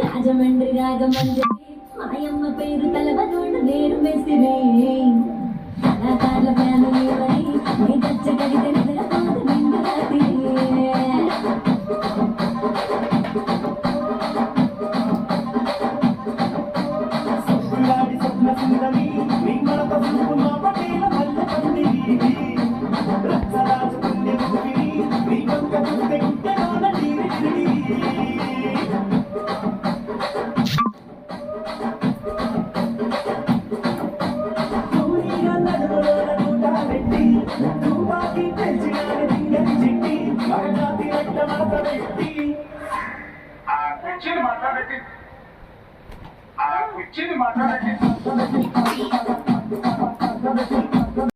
రాజమండ్రి రాగమండ్రి మాయమ్మ పేరు తలవనోడు నేను మెసిరే కళాకారుల ఫ్యామిలీ వై నీ దచ్చ కవిత నిద్రపోదు నిండు రాత్రి మాట్లాడండి